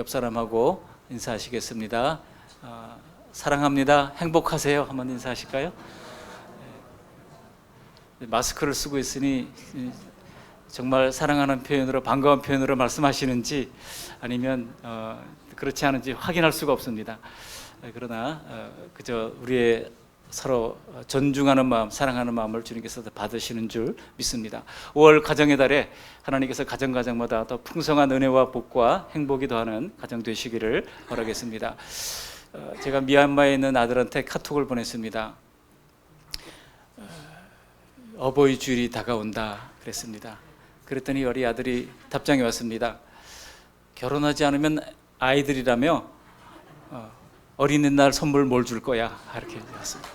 옆 사람하고 인사하시겠습니다. 사랑합니다. 행복하세요. 한번 인사하실까요? 마스크를 쓰고 있으니 정말 사랑하는 표현으로, 반가운 표현으로 말씀하시는지 아니면 그렇지 않은지 확인할 수가 없습니다. 그러나 그저 우리의 서로 존중하는 마음, 사랑하는 마음을 주님께서 받으시는 줄 믿습니다. 5월 가정의 달에 하나님께서 가정마다 더 풍성한 은혜와 복과 행복이 더하는 가정 되시기를 바라겠습니다. 제가 미얀마에 있는 아들한테 카톡을 보냈습니다. 어버이 주일이 다가온다 그랬습니다. 그랬더니 우리 아들이 답장이 왔습니다. 결혼하지 않으면 아이들이라며 어린이날 선물 뭘 줄 거야, 이렇게 왔습니다.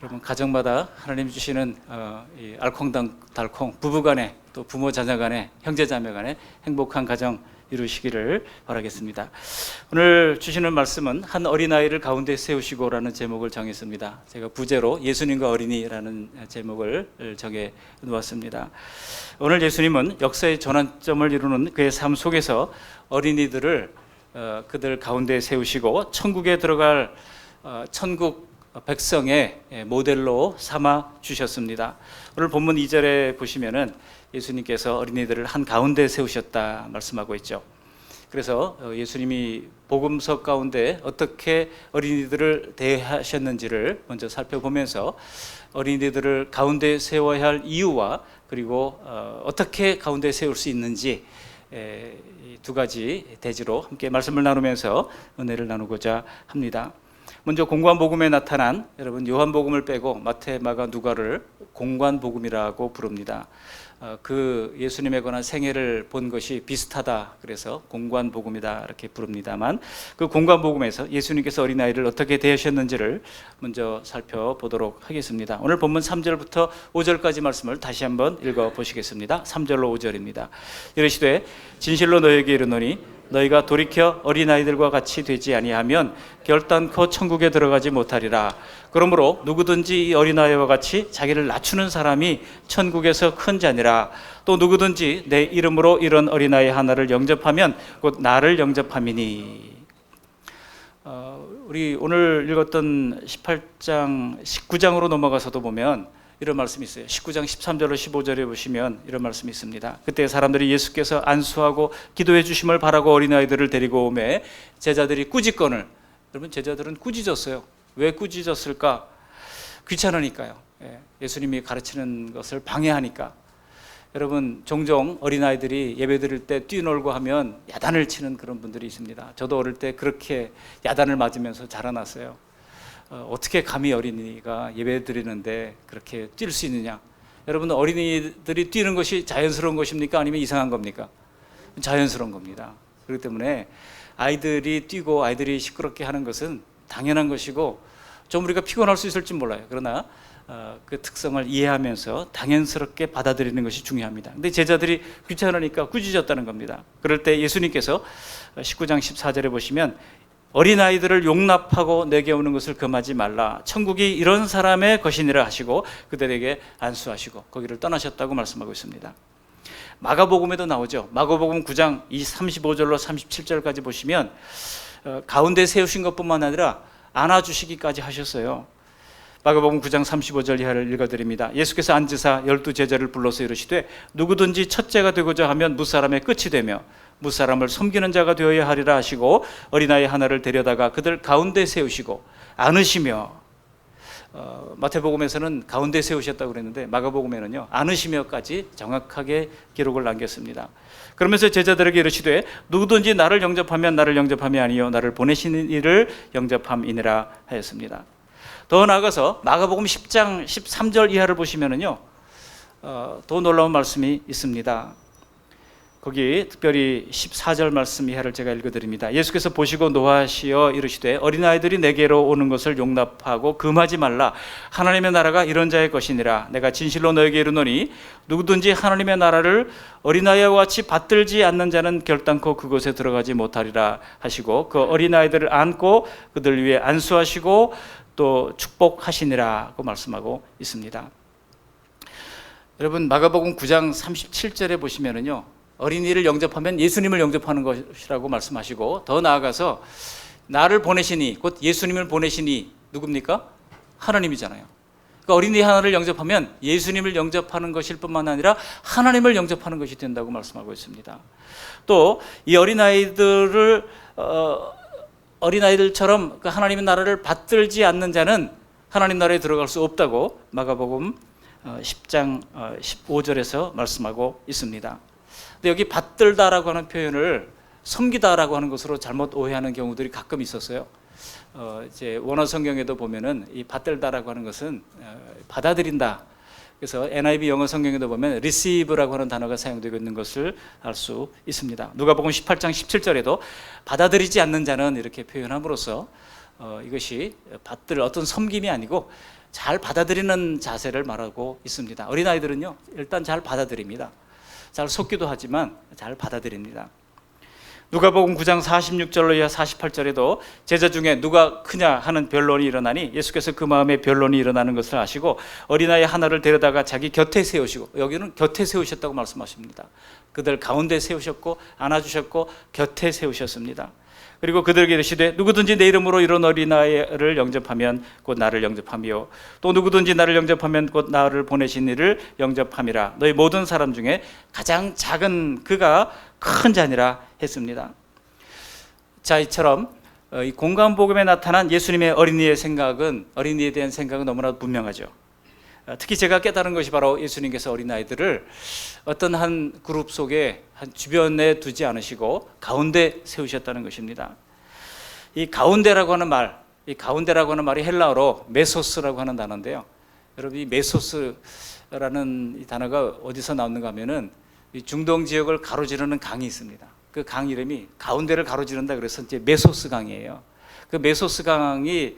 여러분, 가정마다 하나님 주시는 이 알콩달콩 부부간에, 또 부모 자녀간에, 형제자매간에 행복한 가정 이루시기를 바라겠습니다. 오늘 주시는 말씀은 한 어린아이를 가운데 세우시고라는 제목을 정했습니다. 제가 부제로 예수님과 어린이라는 제목을 정해 놓았습니다. 오늘 예수님은 역사의 전환점을 이루는 그의 삶 속에서 어린이들을 그들 가운데 세우시고 천국에 들어갈 천국 백성의 모델로 삼아 주셨습니다. 오늘 본문 2절에 보시면은 예수님께서 어린이들을 한 가운데 세우셨다 말씀하고 있죠. 그래서 예수님이 복음서 가운데 어떻게 어린이들을 대하셨는지를 먼저 살펴보면서 어린이들을 가운데 세워야 할 이유와 그리고 어떻게 가운데 세울 수 있는지 두 가지 대지로 함께 말씀을 나누면서 은혜를 나누고자 합니다. 먼저 공관복음에 나타난, 여러분 요한복음을 빼고 마태, 마가, 누가를 공관복음이라고 부릅니다. 그 예수님에 관한 생애를 본 것이 비슷하다 그래서 공관복음이다 이렇게 부릅니다만, 그 공관복음에서 예수님께서 어린아이를 어떻게 대하셨는지를 먼저 살펴보도록 하겠습니다. 오늘 본문 3절부터 5절까지 말씀을 다시 한번 읽어보시겠습니다. 3절로 5절입니다. 이르시되 진실로 너희에게 이르노니 너희가 돌이켜 어린아이들과 같이 되지 아니하면 결단코 천국에 들어가지 못하리라. 그러므로 누구든지 이 어린아이와 같이 자기를 낮추는 사람이 천국에서 큰 자니라. 또 누구든지 내 이름으로 이런 어린아이 하나를 영접하면 곧 나를 영접함이니. 우리 오늘 읽었던 18장, 19장으로 넘어가서도 보면 이런 말씀이 있어요. 19장 13절로 15절에 보시면 이런 말씀이 있습니다. 그때 사람들이 예수께서 안수하고 기도해 주심을 바라고 어린아이들을 데리고 오매 제자들이 꾸짖건을, 여러분 제자들은 꾸짖었어요. 왜 꾸짖었을까? 귀찮으니까요. 예수님이 가르치는 것을 방해하니까. 여러분, 종종 어린아이들이 예배 드릴 때 뛰놀고 하면 야단을 치는 그런 분들이 있습니다. 저도 어릴 때 그렇게 야단을 맞으면서 자라났어요. 어떻게 감히 어린이가 예배 드리는데 그렇게 뛸 수 있느냐? 여러분, 어린이들이 뛰는 것이 자연스러운 것입니까? 아니면 이상한 겁니까? 자연스러운 겁니다. 그렇기 때문에 아이들이 뛰고 아이들이 시끄럽게 하는 것은 당연한 것이고, 좀 우리가 피곤할 수 있을지 몰라요. 그러나 그 특성을 이해하면서 당연스럽게 받아들이는 것이 중요합니다. 근데 제자들이 귀찮으니까 꾸짖었다는 겁니다. 그럴 때 예수님께서 19장 14절에 보시면 어린아이들을 용납하고 내게 오는 것을 금하지 말라. 천국이 이런 사람의 것이니라 하시고 그들에게 안수하시고 거기를 떠나셨다고 말씀하고 있습니다. 마가복음에도 나오죠. 마가복음 9장 35절로 37절까지 보시면 가운데 세우신 것뿐만 아니라 안아주시기까지 하셨어요. 마가복음 9장 35절 이하를 읽어드립니다. 예수께서 앉으사 12제자를 불러서 이르시되 누구든지 첫째가 되고자 하면 무사람의 끝이 되며 무사람을 섬기는 자가 되어야 하리라 하시고 어린아이 하나를 데려다가 그들 가운데 세우시고 안으시며, 마태복음에서는 가운데 세우셨다고 그랬는데 마가복음에는요 안으시며까지 정확하게 기록을 남겼습니다. 그러면서 제자들에게 이르시되 누구든지 나를 영접하면 나를 영접함이 아니요 나를 보내시는 이를 영접함이니라 하였습니다. 더 나아가서 마가복음 10장 13절 이하를 보시면은요 더 놀라운 말씀이 있습니다. 거기 특별히 14절 말씀 이하를 제가 읽어드립니다. 예수께서 보시고 노하시어 이르시되 어린아이들이 내게로 오는 것을 용납하고 금하지 말라. 하나님의 나라가 이런 자의 것이니라. 내가 진실로 너에게 이르노니 누구든지 하나님의 나라를 어린아이와 같이 받들지 않는 자는 결단코 그곳에 들어가지 못하리라 하시고 그 어린아이들을 안고 그들 위에 안수하시고 또 축복하시니라고 말씀하고 있습니다. 여러분, 마가복음 9장 37절에 보시면은요 어린이를 영접하면 예수님을 영접하는 것이라고 말씀하시고, 더 나아가서 나를 보내시니, 곧 예수님을 보내시니 누굽니까? 하나님이잖아요. 그러니까 어린이 하나를 영접하면 예수님을 영접하는 것일 뿐만 아니라 하나님을 영접하는 것이 된다고 말씀하고 있습니다. 또 이 어린아이들처럼 하나님의 나라를 받들지 않는 자는 하나님 나라에 들어갈 수 없다고 마가복음 10장 15절에서 말씀하고 있습니다. 근데 여기 받들다라고 하는 표현을 섬기다라고 하는 것으로 잘못 오해하는 경우들이 가끔 있었어요. 이제 원어 성경에도 보면은 이 받들다라고 하는 것은 받아들인다. 그래서 NIV 영어 성경에도 보면 receive라고 하는 단어가 사용되고 있는 것을 알 수 있습니다. 누가복음 18장 17절에도 받아들이지 않는 자는 이렇게 표현함으로써 이것이 받들 어떤 섬김이 아니고 잘 받아들이는 자세를 말하고 있습니다. 어린아이들은요, 일단 잘 받아들입니다. 잘 속기도 하지만 잘 받아들입니다. 누가복음 9장 46절로 이하 48절에도 제자 중에 누가 크냐 하는 변론이 일어나니 예수께서 그 마음에 변론이 일어나는 것을 아시고 어린아이 하나를 데려다가 자기 곁에 세우시고, 여기는 곁에 세우셨다고 말씀하십니다. 그들 가운데 세우셨고 안아주셨고 곁에 세우셨습니다. 그리고 그들에게 이르시되 누구든지 내 이름으로 이런 어린아이를 영접하면 곧 나를 영접하며 또 누구든지 나를 영접하면 곧 나를 보내신 이를 영접함이라. 너희 모든 사람 중에 가장 작은 그가 큰 자니라 했습니다. 자, 이처럼 이 공간복음에 나타난 예수님의 어린이에 대한 생각은 너무나 분명하죠. 특히 제가 깨달은 것이 바로 예수님께서 어린아이들을 어떤 한 그룹 속에 한 주변에 두지 않으시고 가운데 세우셨다는 것입니다. 이 가운데라고 하는 말이 헬라어로 메소스라고 하는 단어인데요. 여러분, 이 메소스라는 이 단어가 어디서 나오는가 하면은 이 중동 지역을 가로지르는 강이 있습니다. 그 강 이름이 가운데를 가로지른다 그래서 이제 메소스 강이에요. 그 메소스 강이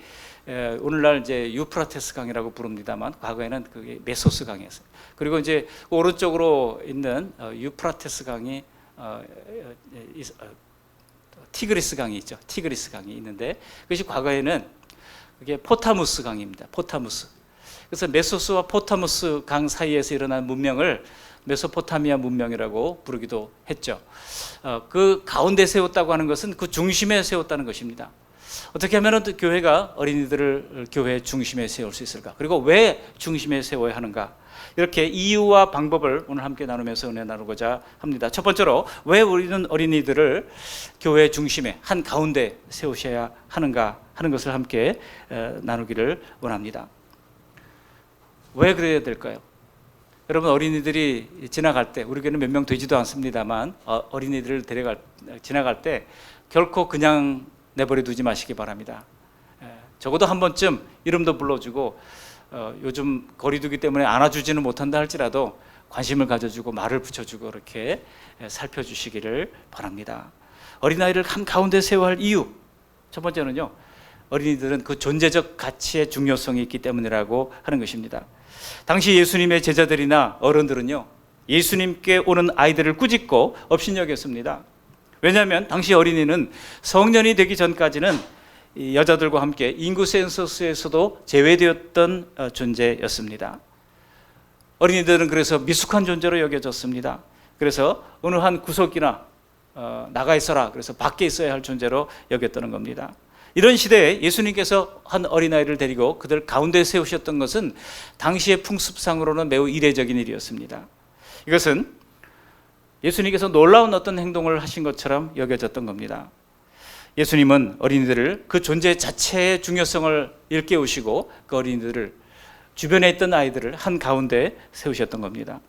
오늘날 이제 유프라테스 강이라고 부릅니다만 과거에는 그게 메소스 강이었어요. 그리고 이제 오른쪽으로 있는 유프라테스 강이 티그리스 강이 있죠. 티그리스 강이 있는데 그것이 과거에는 그게 포타무스 강입니다. 포타무스. 그래서 메소스와 포타무스 강 사이에서 일어난 문명을 메소포타미아 문명이라고 부르기도 했죠. 그 가운데 세웠다고 하는 것은 그 중심에 세웠다는 것입니다. 어떻게 하면 교회가 어린이들을 교회 중심에 세울 수 있을까? 그리고 왜 중심에 세워야 하는가? 이렇게 이유와 방법을 오늘 함께 나누면서 은혜 나누고자 합니다. 첫 번째로 왜 우리는 어린이들을 교회 중심에 한 가운데 세우셔야 하는가 하는 것을 함께 나누기를 원합니다. 왜 그래야 될까요? 여러분, 어린이들이 지나갈 때, 우리 교회는 몇 명 되지도 않습니다만 어린이들을 지나갈 때 결코 그냥 내버려 두지 마시기 바랍니다. 적어도 한 번쯤 이름도 불러주고 요즘 거리두기 때문에 안아주지는 못한다 할지라도 관심을 가져주고 말을 붙여주고 이렇게 살펴주시기를 바랍니다. 어린아이를 한 가운데 세워야 할 이유, 첫 번째는요, 어린이들은 그 존재적 가치의 중요성이 있기 때문이라고 하는 것입니다. 당시 예수님의 제자들이나 어른들은요, 예수님께 오는 아이들을 꾸짖고 업신여겼습니다. 왜냐하면 당시 어린이는 성년이 되기 전까지는 여자들과 함께 인구 센서스에서도 제외되었던 존재였습니다. 어린이들은 그래서 미숙한 존재로 여겨졌습니다. 그래서 어느 한 구석이나 나가 있어라, 그래서 밖에 있어야 할 존재로 여겼다는 겁니다. 이런 시대에 예수님께서 한 어린아이를 데리고 그들 가운데 세우셨던 것은 당시의 풍습상으로는 매우 이례적인 일이었습니다. 이것은 예수님께서 놀라운 어떤 행동을 하신 것처럼 여겨졌던 겁니다. 예수님은 어린이들을 그 존재 자체의 중요성을 일깨우시고 그 어린이들을, 주변에 있던 아이들을 한 가운데 세우셨던 겁니다.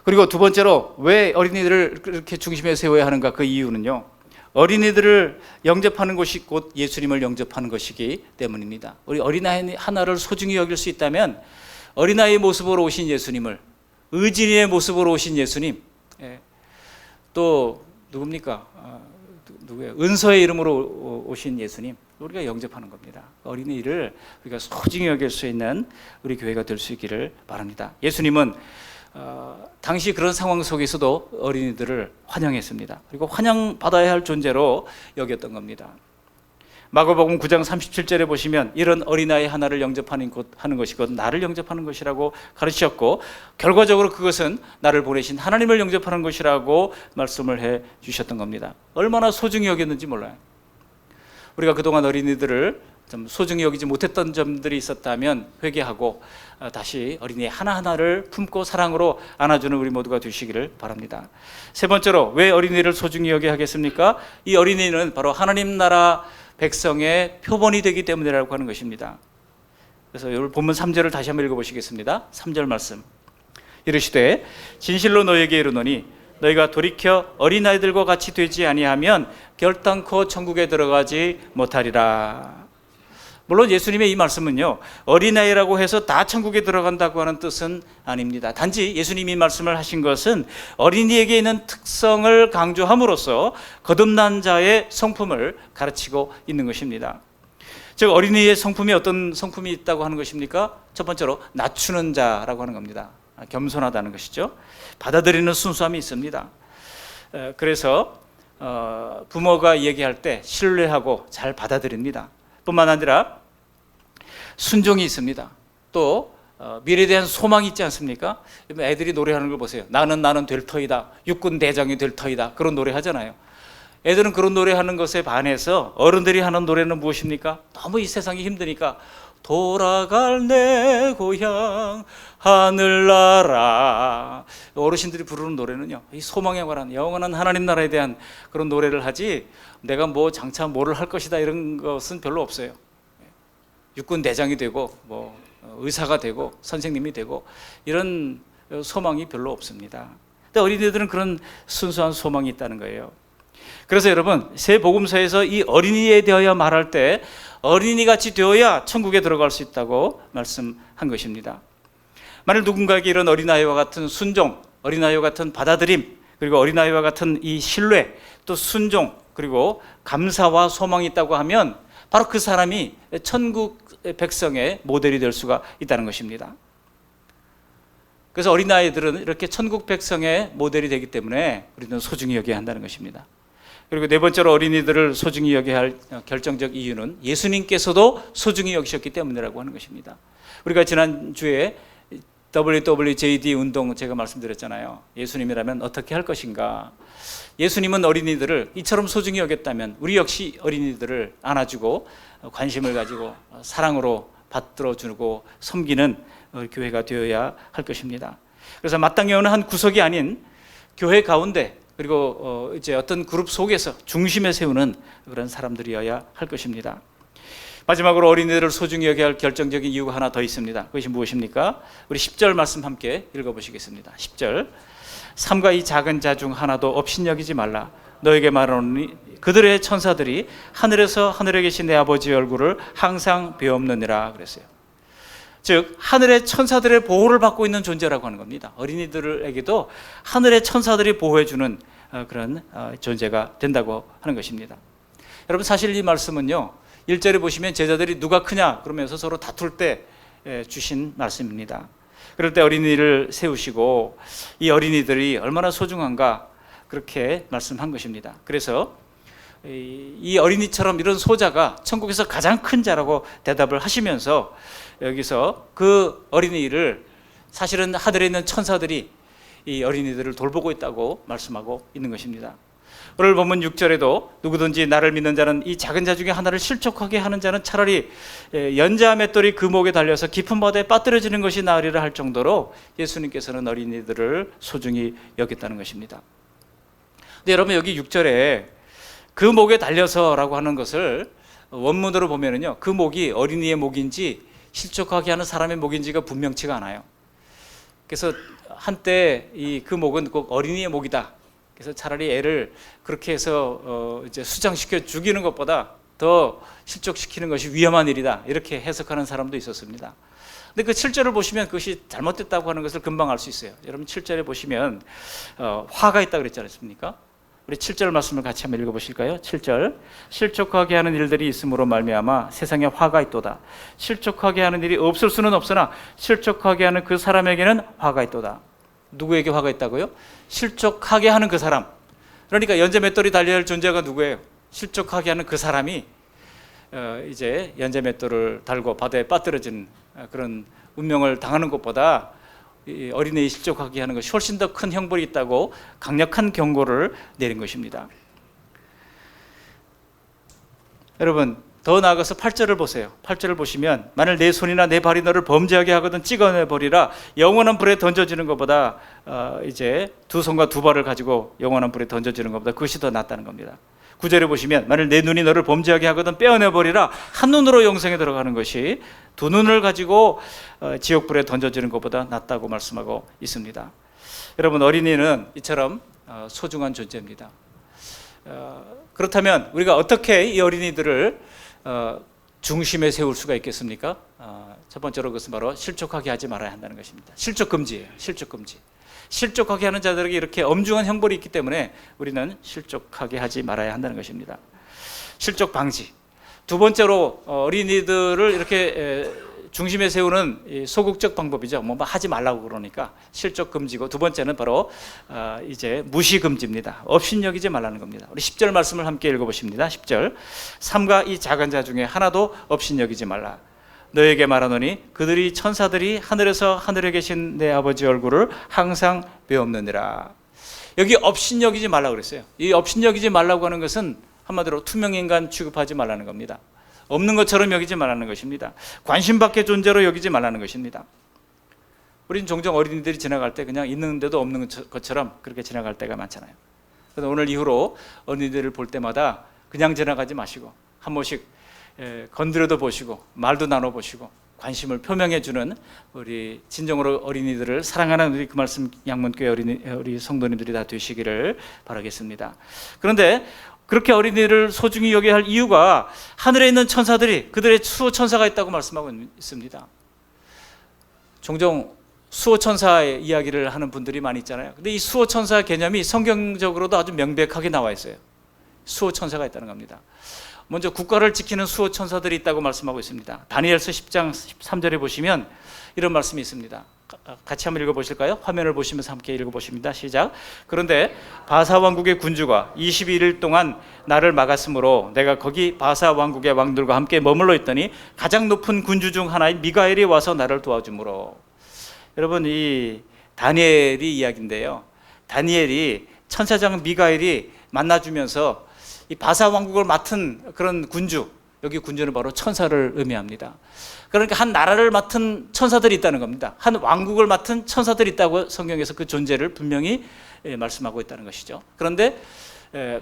그리고 두 번째로 왜 어린이들을 그렇게 중심에 세워야 하는가, 그 이유는요, 어린이들을 영접하는 것이 곧 예수님을 영접하는 것이기 때문입니다. 우리 어린아이 하나를 소중히 여길 수 있다면 어린아이의 모습으로 오신 예수님을, 의진이의 모습으로 오신 예수님, 또 누굽니까? 누구예요? 은서의 이름으로 오신 예수님, 우리가 영접하는 겁니다. 어린이를 우리가 소중히 여길 수 있는 우리 교회가 될 수 있기를 바랍니다. 예수님은 당시 그런 상황 속에서도 어린이들을 환영했습니다. 그리고 환영받아야 할 존재로 여겼던 겁니다. 마가복음 9장 37절에 보시면 이런 어린아이 하나를 영접하는 것이 곧 나를 영접하는 것이라고 가르치셨고, 결과적으로 그것은 나를 보내신 하나님을 영접하는 것이라고 말씀을 해 주셨던 겁니다. 얼마나 소중히 여겼는지 몰라요. 우리가 그동안 어린이들을 좀 소중히 여기지 못했던 점들이 있었다면 회개하고 다시 어린이 하나하나를 품고 사랑으로 안아주는 우리 모두가 되시기를 바랍니다. 세 번째로, 왜 어린이를 소중히 여겨야 하겠습니까? 이 어린이는 바로 하나님 나라 백성의 표본이 되기 때문이라고 하는 것입니다. 그래서 오늘 본문 3절을 다시 한번 읽어보시겠습니다. 3절 말씀. 이르시되 진실로 너희에게 이르노니 너희가 돌이켜 어린아이들과 같이 되지 아니하면 결단코 천국에 들어가지 못하리라. 물론 예수님의 이 말씀은요, 어린아이라고 해서 다 천국에 들어간다고 하는 뜻은 아닙니다. 단지 예수님이 이 말씀을 하신 것은 어린이에게 있는 특성을 강조함으로써 거듭난 자의 성품을 가르치고 있는 것입니다. 즉, 어린이의 성품이 어떤 성품이 있다고 하는 것입니까? 첫 번째로 낮추는 자라고 하는 겁니다. 겸손하다는 것이죠. 받아들이는 순수함이 있습니다. 그래서 부모가 얘기할 때 신뢰하고 잘 받아들입니다. 뿐만 아니라 순종이 있습니다. 또 미래에 대한 소망이 있지 않습니까? 애들이 노래하는 걸 보세요. 나는 될 터이다, 육군 대장이 될 터이다, 그런 노래 하잖아요. 애들은 그런 노래하는 것에 반해서 어른들이 하는 노래는 무엇입니까? 너무 이 세상이 힘드니까 돌아갈 내 고향 하늘나라. 어르신들이 부르는 노래는요, 이 소망에 관한 영원한 하나님 나라에 대한 그런 노래를 하지, 내가 뭐 장차 뭐를 할 것이다 이런 것은 별로 없어요. 육군 대장이 되고 뭐 의사가 되고 선생님이 되고 이런 소망이 별로 없습니다. 근데 어린이들은 그런 순수한 소망이 있다는 거예요. 그래서 여러분, 새 복음서에서 이 어린이에 대하여 말할 때 어린이같이 되어야 천국에 들어갈 수 있다고 말씀한 것입니다. 만일 누군가에게 이런 어린아이와 같은 순종, 어린아이와 같은 받아들임, 그리고 어린아이와 같은 이 신뢰, 또 순종, 그리고 감사와 소망이 있다고 하면 바로 그 사람이 천국 백성의 모델이 될 수가 있다는 것입니다. 그래서 어린아이들은 이렇게 천국 백성의 모델이 되기 때문에 우리는 소중히 여겨야 한다는 것입니다. 그리고 네 번째로 어린이들을 소중히 여겨야 할 결정적 이유는 예수님께서도 소중히 여기셨기 때문이라고 하는 것입니다. 우리가 지난주에 WWJD 운동 제가 말씀드렸잖아요. 예수님이라면 어떻게 할 것인가. 예수님은 어린이들을 이처럼 소중히 여겼다면 우리 역시 어린이들을 안아주고 관심을 가지고 사랑으로 받들어주고 섬기는 교회가 되어야 할 것입니다. 그래서 마땅히 어느 한 구석이 아닌 교회 가운데, 그리고 이제 어떤 그룹 속에서 중심에 세우는 그런 사람들이어야 할 것입니다. 마지막으로 어린이들을 소중히 여겨야 할 결정적인 이유가 하나 더 있습니다. 그것이 무엇입니까? 우리 10절 말씀 함께 읽어보시겠습니다. 10절. 삼가 이 작은 자 중 하나도 업신여기지 말라. 너에게 말하노니 그들의 천사들이 하늘에서 하늘에 계신 내 아버지의 얼굴을 항상 배옵느니라 그랬어요. 즉 하늘의 천사들의 보호를 받고 있는 존재라고 하는 겁니다. 어린이들에게도 하늘의 천사들이 보호해주는 그런 존재가 된다고 하는 것입니다. 여러분, 사실 이 말씀은요, 1절에 보시면 제자들이 누가 크냐 그러면서 서로 다툴 때 주신 말씀입니다. 그럴 때 어린이를 세우시고 이 어린이들이 얼마나 소중한가 그렇게 말씀한 것입니다. 그래서 이 어린이처럼 이런 소자가 천국에서 가장 큰 자라고 대답을 하시면서 여기서 그 어린이를 사실은 하늘에 있는 천사들이 이 어린이들을 돌보고 있다고 말씀하고 있는 것입니다. 오늘 본문 6절에도 누구든지 나를 믿는 자는 이 작은 자 중에 하나를 실족하게 하는 자는 차라리 연자 맷돌이 그 목에 달려서 깊은 바다에 빠뜨려지는 것이 나으리라 할 정도로 예수님께서는 어린이들을 소중히 여겼다는 것입니다. 근데 여러분, 여기 6절에 그 목에 달려서라고 하는 것을 원문으로 보면은요, 그 목이 어린이의 목인지 실족하게 하는 사람의 목인지가 분명치가 않아요. 그래서 한때 그 목은 꼭 어린이의 목이다. 그래서 차라리 애를 그렇게 해서 이제 수장시켜 죽이는 것보다 더 실족시키는 것이 위험한 일이다, 이렇게 해석하는 사람도 있었습니다. 근데 그 7절을 보시면 그것이 잘못됐다고 하는 것을 금방 알 수 있어요. 여러분, 7절에 보시면 화가 있다고 그랬지 않습니까? 우리 7절 말씀을 같이 한번 읽어보실까요? 7절. 실족하게 하는 일들이 있음으로 말미암아 세상에 화가 있도다. 실족하게 하는 일이 없을 수는 없으나 실족하게 하는 그 사람에게는 화가 있도다. 누구에게 화가 있다고요? 실족하게 하는 그 사람. 그러니까 연재 맷돌이 달려야 할 존재가 누구예요? 실족하게 하는 그 사람이 이제 연자맷돌을 달고 바다에 빠뜨려진 그런 운명을 당하는 것보다 이 어린애의 실족하게 하는 것이 훨씬 더 큰 형벌이 있다고 강력한 경고를 내린 것입니다. 여러분, 더 나아가서 8절을 보세요. 8절을 보시면 만일 내 손이나 내 발이 너를 범죄하게 하거든 찍어내버리라. 영원한 불에 던져지는 것보다 이제 두 손과 두 발을 가지고 영원한 불에 던져지는 것보다 그것이 더 낫다는 겁니다. 9절에 보시면 만일 내 눈이 너를 범죄하게 하거든 빼어내버리라. 한 눈으로 영생에 들어가는 것이 두 눈을 가지고 지옥불에 던져지는 것보다 낫다고 말씀하고 있습니다. 여러분, 어린이는 이처럼 소중한 존재입니다. 그렇다면 우리가 어떻게 이 어린이들을 중심에 세울 수가 있겠습니까? 첫 번째로 그것은 바로 실족하게 하지 말아야 한다는 것입니다. 실족 금지예요. 실족 금지. 실족하게 하는 자들에게 이렇게 엄중한 형벌이 있기 때문에 우리는 실족하게 하지 말아야 한다는 것입니다. 실족 방지. 두 번째로 어린이들을 이렇게 중심에 세우는 소극적 방법이죠. 뭐 하지 말라고 그러니까 실족 금지고, 두 번째는 바로 이제 무시 금지입니다. 업신여기지 말라는 겁니다. 우리 10절 말씀을 함께 읽어보십니다. 10절. 삼가 이 작은 자 중에 하나도 업신여기지 말라. 너에게 말하노니 그들이 천사들이 하늘에서 하늘에 계신 내 아버지 얼굴을 항상 배옵느니라. 여기 업신여기지 말라고 그랬어요. 이 업신여기지 말라고 하는 것은 한마디로 투명인간 취급하지 말라는 겁니다. 없는 것처럼 여기지 말라는 것입니다. 관심 밖의 존재로 여기지 말라는 것입니다. 우리는 종종 어린이들이 지나갈 때 그냥 있는데도 없는 것처럼 그렇게 지나갈 때가 많잖아요. 그래서 오늘 이후로 어린이들을 볼 때마다 그냥 지나가지 마시고 한 번씩 건드려도 보시고 말도 나눠보시고 관심을 표명해주는 우리 진정으로 어린이들을 사랑하는 우리 그 말씀 양문교회 우리 성도님들이 다 되시기를 바라겠습니다. 그런데 그렇게 어린이를 소중히 여겨야 할 이유가 하늘에 있는 천사들이 그들의 수호천사가 있다고 말씀하고 있습니다. 종종 수호천사의 이야기를 하는 분들이 많이 있잖아요. 근데 이 수호천사 개념이 성경적으로도 아주 명백하게 나와 있어요. 수호천사가 있다는 겁니다. 먼저 국가를 지키는 수호천사들이 있다고 말씀하고 있습니다. 다니엘서 10장 13절에 보시면 이런 말씀이 있습니다. 같이 한번 읽어보실까요? 화면을 보시면서 함께 읽어보십니다. 시작. 그런데 바사 왕국의 군주가 21일 동안 나를 막았으므로 내가 거기 바사 왕국의 왕들과 함께 머물러 있더니 가장 높은 군주 중 하나인 미가엘이 와서 나를 도와주므로. 여러분, 이 다니엘이 이야기인데요. 다니엘이 천사장 미가엘이 만나주면서 이 바사 왕국을 맡은 그런 군주, 여기 군주는 바로 천사를 의미합니다. 그러니까 한 나라를 맡은 천사들이 있다는 겁니다. 한 왕국을 맡은 천사들이 있다고 성경에서 그 존재를 분명히 말씀하고 있다는 것이죠. 그런데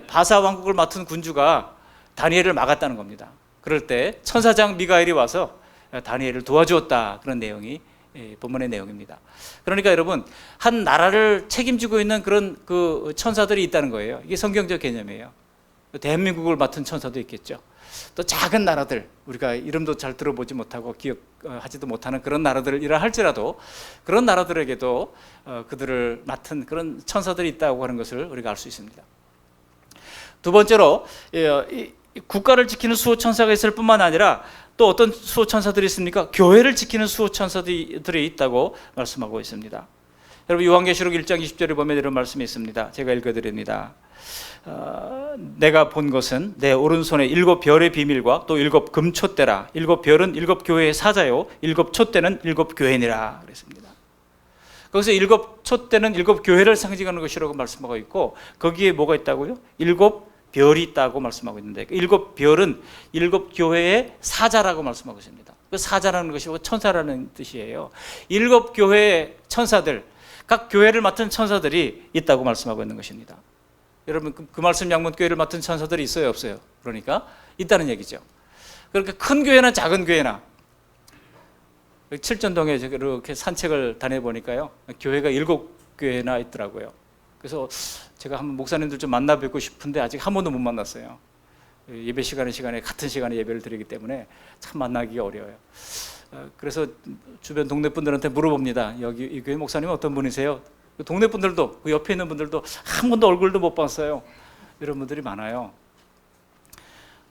바사 왕국을 맡은 군주가 다니엘을 막았다는 겁니다. 그럴 때 천사장 미가엘이 와서 다니엘을 도와주었다, 그런 내용이 본문의 내용입니다. 그러니까 여러분, 한 나라를 책임지고 있는 그런 그 천사들이 있다는 거예요. 이게 성경적 개념이에요. 대한민국을 맡은 천사도 있겠죠. 또 작은 나라들, 우리가 이름도 잘 들어보지 못하고 기억하지도 못하는 그런 나라들이라 할지라도 그런 나라들에게도 그들을 맡은 그런 천사들이 있다고 하는 것을 우리가 알 수 있습니다. 두 번째로 국가를 지키는 수호천사가 있을 뿐만 아니라 또 어떤 수호천사들이 있습니까? 교회를 지키는 수호천사들이 있다고 말씀하고 있습니다. 여러분, 요한계시록 1장 20절에 보면 이런 말씀이 있습니다. 제가 읽어드립니다. 내가 본 것은 내 오른손에 7 별의 비밀과 또 7 금촛대라. 7 별은 7 교회의 사자요 7 촛대는 7 교회니라 그랬습니다. 거기서 7 촛대는 7 교회를 상징하는 것이라고 말씀하고 있고, 거기에 뭐가 있다고요? 7 별이 있다고 말씀하고 있는데, 7 별은 7 교회의 사자라고 말씀하고 있습니다. 그 사자라는 것이 천사라는 뜻이에요. 7 교회의 천사들, 각 교회를 맡은 천사들이 있다고 말씀하고 있는 것입니다. 여러분, 그 말씀 양문교회를 맡은 천사들이 있어요, 없어요? 그러니까 있다는 얘기죠. 그러니까 큰 교회나 작은 교회나, 칠전동에 이렇게 산책을 다녀보니까요, 교회가 7교회나 있더라고요. 그래서 제가 한번 목사님들 좀 만나 뵙고 싶은데 아직 한 번도 못 만났어요. 예배 시간에 같은 시간에 예배를 드리기 때문에 참 만나기가 어려워요. 그래서 주변 동네 분들한테 물어봅니다. 여기 이 교회 목사님은 어떤 분이세요? 동네 분들도, 그 옆에 있는 분들도 한 번도 얼굴도 못 봤어요. 이런 분들이 많아요.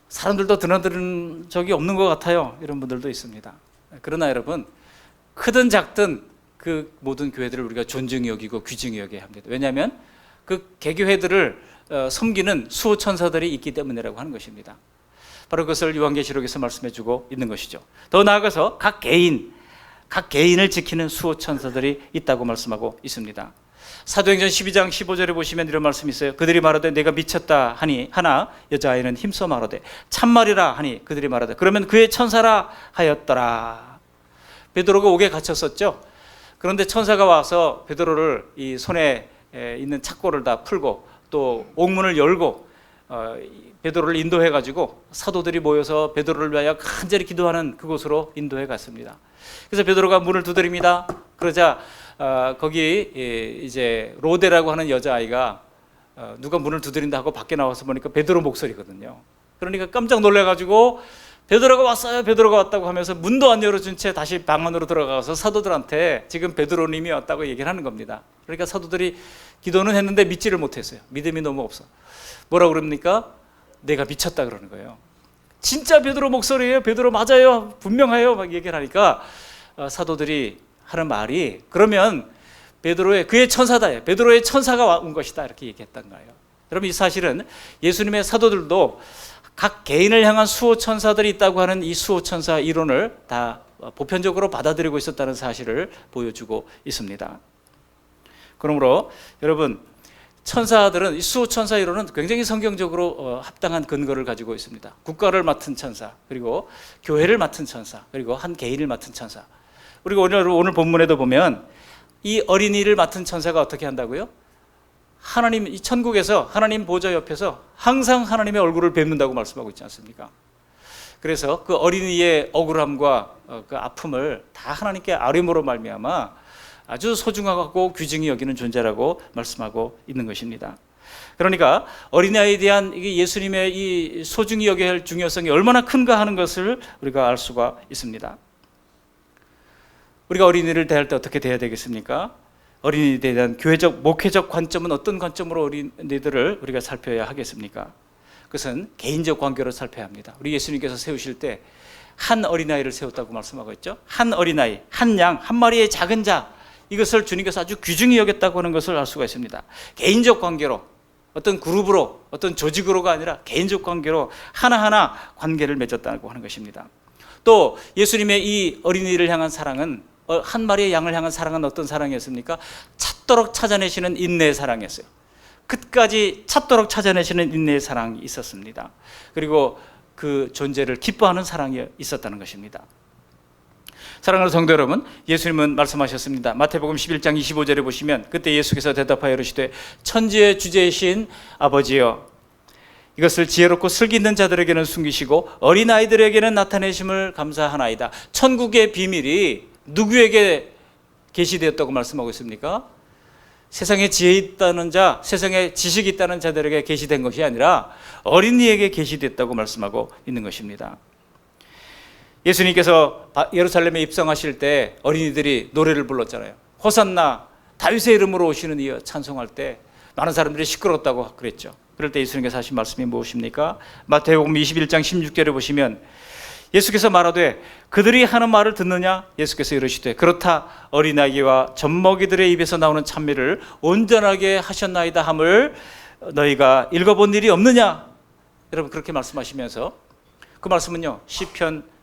사람들도 드나드는 적이 없는 것 같아요. 이런 분들도 있습니다. 그러나 여러분, 크든 작든 그 모든 교회들을 우리가 존중히 여기고 귀중히 여겨야 합니다. 왜냐하면 그 개교회들을 섬기는 수호천사들이 있기 때문이라고 하는 것입니다. 바로 그것을 요한계시록에서 말씀해주고 있는 것이죠. 더 나아가서 각 개인을 지키는 수호 천사들이 있다고 말씀하고 있습니다. 사도행전 12장 15절에 보시면 이런 말씀이 있어요. 그들이 말하되 내가 미쳤다 하니 하나 여자아이는 힘써 말하되 참말이라 하니 그들이 말하되 그러면 그의 천사라 하였더라. 베드로가 옥에 갇혔었죠. 그런데 천사가 와서 베드로를 이 손에 있는 착고를 다 풀고 또 옥문을 열고 베드로를 인도해 가지고 사도들이 모여서 베드로를 위하여 간절히 기도하는 그곳으로 인도해 갔습니다. 그래서 베드로가 문을 두드립니다. 그러자 거기 이제 로데라고 하는 여자아이가 누가 문을 두드린다 하고 밖에 나와서 보니까 베드로 목소리거든요. 그러니까 깜짝 놀래가지고 베드로가 왔어요, 베드로가 왔다고 하면서 문도 안 열어준 채 다시 방 안으로 들어가서 사도들한테 지금 베드로님이 왔다고 얘기를 하는 겁니다. 그러니까 사도들이 기도는 했는데 믿지를 못했어요. 믿음이 너무 없어. 뭐라고 그럽니까? 내가 미쳤다 그러는 거예요. 진짜 베드로 목소리예요. 베드로 맞아요. 분명해요. 막 얘기를 하니까 사도들이 하는 말이 그러면 그의 천사다. 베드로의 천사가 온 것이다. 이렇게 얘기했던 거예요. 여러분 이 사실은 예수님의 사도들도 각 개인을 향한 수호 천사들이 있다고 하는 이 수호 천사 이론을 다 보편적으로 받아들이고 있었다는 사실을 보여주고 있습니다. 그러므로 여러분 천사들은 이 수호 천사 이론은 굉장히 성경적으로 합당한 근거를 가지고 있습니다. 국가를 맡은 천사, 그리고 교회를 맡은 천사, 그리고 한 개인을 맡은 천사. 그리고 오늘 본문에도 보면 이 어린이를 맡은 천사가 어떻게 한다고요? 하나님 이 천국에서 하나님 보좌 옆에서 항상 하나님의 얼굴을 뵙는다고 말씀하고 있지 않습니까? 그래서 그 어린이의 억울함과 그 아픔을 다 하나님께 아뢰므로 말미암아 아주 소중하고 귀중히 여기는 존재라고 말씀하고 있는 것입니다. 그러니까 어린아이에 대한 예수님의 이 소중히 여겨야 할 중요성이 얼마나 큰가 하는 것을 우리가 알 수가 있습니다. 우리가 어린이를 대할 때 어떻게 대해야 되겠습니까? 어린이에 대한 교회적, 목회적 관점은 어떤 관점으로 어린이들을 우리가 살펴야 하겠습니까? 그것은 개인적 관계로 살펴야 합니다. 우리 예수님께서 세우실 때 한 어린아이를 세웠다고 말씀하고 있죠. 한 어린아이, 한 양, 한 마리의 작은 자, 이것을 주님께서 아주 귀중히 여겼다고 하는 것을 알 수가 있습니다. 개인적 관계로, 어떤 그룹으로, 어떤 조직으로가 아니라 개인적 관계로 하나하나 관계를 맺었다고 하는 것입니다. 또 예수님의 이 어린이를 향한 사랑은, 한 마리의 양을 향한 사랑은 어떤 사랑이었습니까? 찾도록 찾아내시는 인내의 사랑이었어요. 끝까지 찾도록 찾아내시는 인내의 사랑이 있었습니다. 그리고 그 존재를 기뻐하는 사랑이 있었다는 것입니다. 사랑하는 성도 여러분, 예수님은 말씀하셨습니다. 마태복음 11장 25절에 보시면 그때 예수께서 대답하여 이르시되 천지의 주제이신 아버지여, 이것을 지혜롭고 슬기 있는 자들에게는 숨기시고 어린아이들에게는 나타내심을 감사하나이다. 천국의 비밀이 누구에게 계시되었다고 말씀하고 있습니까? 세상에 지혜 있다는 자, 세상에 지식이 있다는 자들에게 계시된 것이 아니라 어린이에게 계시됐다고 말씀하고 있는 것입니다. 예수님께서 예루살렘에 입성하실 때 어린이들이 노래를 불렀잖아요. 호산나, 다윗의 이름으로 오시는 이여 찬송할 때 많은 사람들이 시끄럽다고 그랬죠. 그럴 때 예수님께서 하신 말씀이 무엇입니까? 마태복음 21장 16절에 보시면 예수께서 말하되 그들이 하는 말을 듣느냐? 예수께서 이르시되 그렇다. 어린아이와 젖먹이들의 입에서 나오는 찬미를 온전하게 하셨나이다 함을 너희가 읽어본 일이 없느냐? 여러분 그렇게 말씀하시면서 그 말씀은요 시편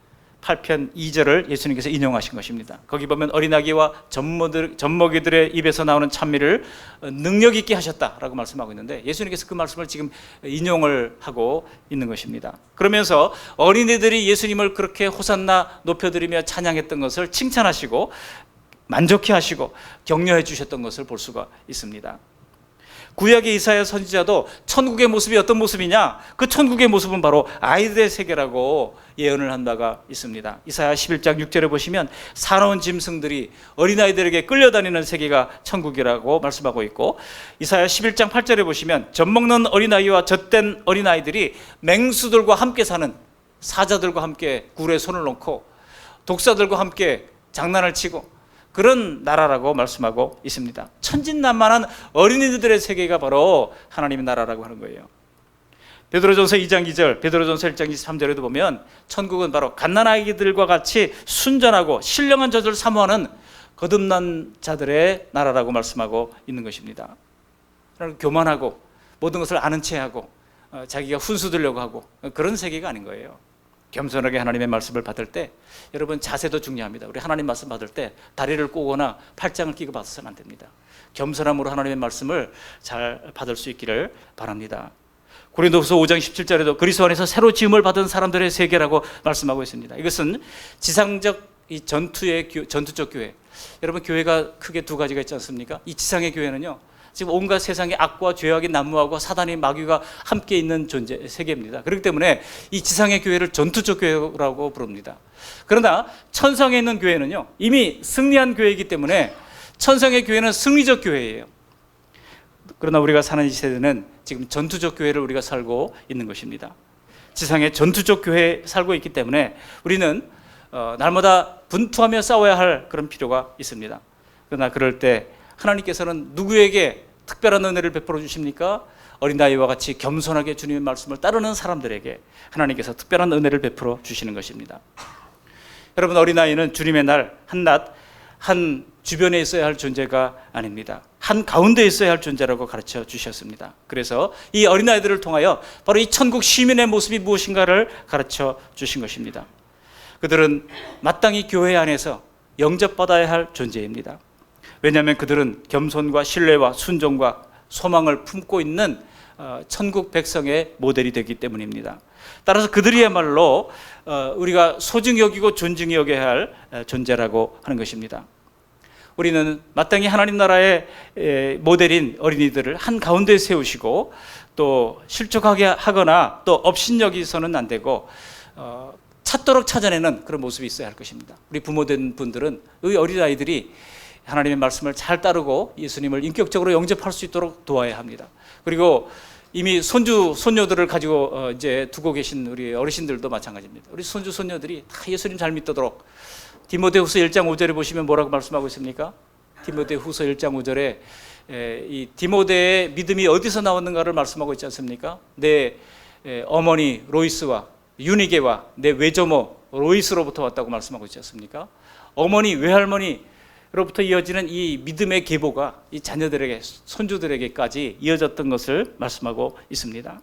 8편 2절을 예수님께서 인용하신 것입니다. 거기 보면 어린아기와 젖먹이들의 입에서 나오는 찬미를 능력 있게 하셨다라고 말씀하고 있는데 예수님께서 그 말씀을 지금 인용을 하고 있는 것입니다. 그러면서 어린이들이 예수님을 그렇게 호산나 높여드리며 찬양했던 것을 칭찬하시고 만족해 하시고 격려해 주셨던 것을 볼 수가 있습니다. 구약의 이사야 선지자도 천국의 모습이 어떤 모습이냐? 그 천국의 모습은 바로 아이들의 세계라고 예언을 한 바가 있습니다. 이사야 11장 6절에 보시면 사나운 짐승들이 어린아이들에게 끌려다니는 세계가 천국이라고 말씀하고 있고 이사야 11장 8절에 보시면 젖먹는 어린아이와 젖된 어린아이들이 맹수들과 함께 사는 사자들과 함께 굴에 손을 놓고 독사들과 함께 장난을 치고 그런 나라라고 말씀하고 있습니다. 천진난만한 어린이들의 세계가 바로 하나님의 나라라고 하는 거예요. 베드로전서 2장 2절, 베드로전서 1장 23절에도 보면 천국은 바로 갓난아기들과 같이 순전하고 신령한 젖을 사모하는 거듭난 자들의 나라라고 말씀하고 있는 것입니다. 교만하고 모든 것을 아는 체하고 자기가 훈수 두려고 하고 그런 세계가 아닌 거예요. 겸손하게 하나님의 말씀을 받을 때 여러분 자세도 중요합니다. 우리 하나님 말씀 받을 때 다리를 꼬거나 팔짱을 끼고 받아서는 안 됩니다. 겸손함으로 하나님의 말씀을 잘 받을 수 있기를 바랍니다. 고린도후서 5장 17절에도 그리스도 안에서 새로 지음을 받은 사람들의 세계라고 말씀하고 있습니다. 이것은 지상적 이 전투적 교회. 여러분 교회가 크게 두 가지가 있지 않습니까? 이 지상의 교회는요, 지금 온갖 세상의 악과 죄악이 난무하고 사단이 마귀가 함께 있는 존재 세계입니다. 그렇기 때문에 이 지상의 교회를 전투적 교회라고 부릅니다. 그러나 천상에 있는 교회는요, 이미 승리한 교회이기 때문에 천상의 교회는 승리적 교회예요. 그러나 우리가 사는 이 세대는 지금 전투적 교회를 우리가 살고 있는 것입니다. 지상의 전투적 교회에 살고 있기 때문에 우리는 날마다 분투하며 싸워야 할 그런 필요가 있습니다. 그러나 그럴 때 하나님께서는 누구에게 특별한 은혜를 베풀어 주십니까? 어린아이와 같이 겸손하게 주님의 말씀을 따르는 사람들에게 하나님께서 특별한 은혜를 베풀어 주시는 것입니다. 여러분, 어린아이는 주님의 날 한낮 한 주변에 있어야 할 존재가 아닙니다. 한 가운데 있어야 할 존재라고 가르쳐 주셨습니다. 그래서 이 어린아이들을 통하여 바로 이 천국 시민의 모습이 무엇인가를 가르쳐 주신 것입니다. 그들은 마땅히 교회 안에서 영접받아야 할 존재입니다. 왜냐하면 그들은 겸손과 신뢰와 순종과 소망을 품고 있는 천국 백성의 모델이 되기 때문입니다. 따라서 그들이야말로 우리가 소중히 여기고 존중히 여겨야 할 존재라고 하는 것입니다. 우리는 마땅히 하나님 나라의 모델인 어린이들을 한가운데 세우시고 또 실족하게 하거나 또 업신여기서는 안 되고 찾도록 찾아내는 그런 모습이 있어야 할 것입니다. 우리 부모된 분들은 이 어린아이들이 하나님의 말씀을 잘 따르고 예수님을 인격적으로 영접할 수 있도록 도와야 합니다. 그리고 이미 손주, 손녀들을 가지고 이제 두고 계신 우리 어르신들도 마찬가지입니다. 우리 손주, 손녀들이 다 예수님 잘 믿도록 디모데후서 1장 5절에 보시면 뭐라고 말씀하고 있습니까? 디모데후서 1장 5절에 이 디모데의 믿음이 어디서 나왔는가를 말씀하고 있지 않습니까? 내 어머니 로이스와 유니게와 내 외조모 로이스로부터 왔다고 말씀하고 있지 않습니까? 어머니, 외할머니로부터 이어지는 이 믿음의 계보가 이 자녀들에게, 손주들에게까지 이어졌던 것을 말씀하고 있습니다.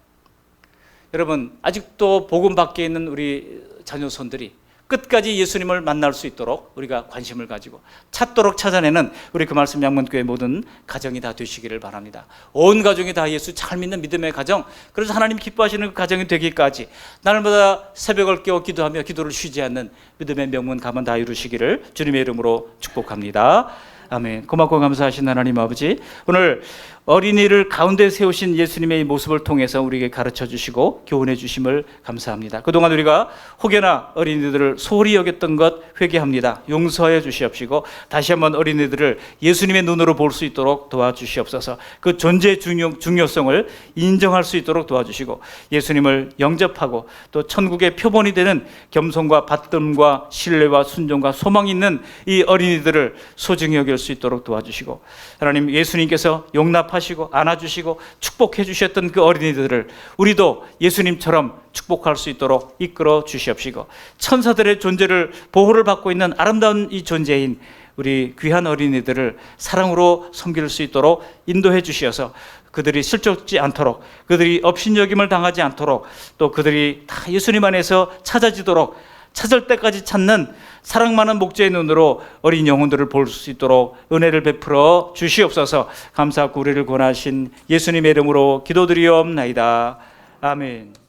여러분, 아직도 복음 밖에 있는 우리 자녀손들이 끝까지 예수님을 만날 수 있도록 우리가 관심을 가지고 찾도록 찾아내는 우리 그 말씀 양문교회 모든 가정이 다 되시기를 바랍니다. 온 가정이 다 예수 잘 믿는 믿음의 가정, 그래서 하나님 기뻐하시는 그 가정이 되기까지 날마다 새벽을 깨워 기도하며 기도를 쉬지 않는 믿음의 명문 가문 다 이루시기를 주님의 이름으로 축복합니다. 아멘. 고맙고 감사하신 하나님 아버지, 오늘 어린이를 가운데 세우신 예수님의 모습을 통해서 우리에게 가르쳐 주시고 교훈해 주심을 감사합니다. 그동안 우리가 혹여나 어린이들을 소홀히 여겼던 것 회개합니다. 용서해 주시옵시고 다시 한번 어린이들을 예수님의 눈으로 볼 수 있도록 도와주시옵소서. 그 존재의 중요성을 인정할 수 있도록 도와주시고 예수님을 영접하고 또 천국의 표본이 되는 겸손과 받듦과 신뢰와 순종과 소망이 있는 이 어린이들을 소중히 여길 수 있도록 도와주시고, 하나님 예수님께서 용납하시고 안아주시고 축복해 주셨던 그 어린이들을 우리도 예수님처럼 축복할 수 있도록 이끌어 주시옵시고, 천사들의 존재를 보호를 받고 있는 아름다운 이 존재인 우리 귀한 어린이들을 사랑으로 섬길 수 있도록 인도해 주시어서 그들이 실족지 않도록, 그들이 업신여김을 당하지 않도록, 또 그들이 다 예수님 안에서 찾아지도록, 찾을 때까지 찾는 사랑 많은 목자의 눈으로 어린 영혼들을 볼 수 있도록 은혜를 베풀어 주시옵소서. 감사하고 우리를 권하신 예수님의 이름으로 기도드리옵나이다. 아멘.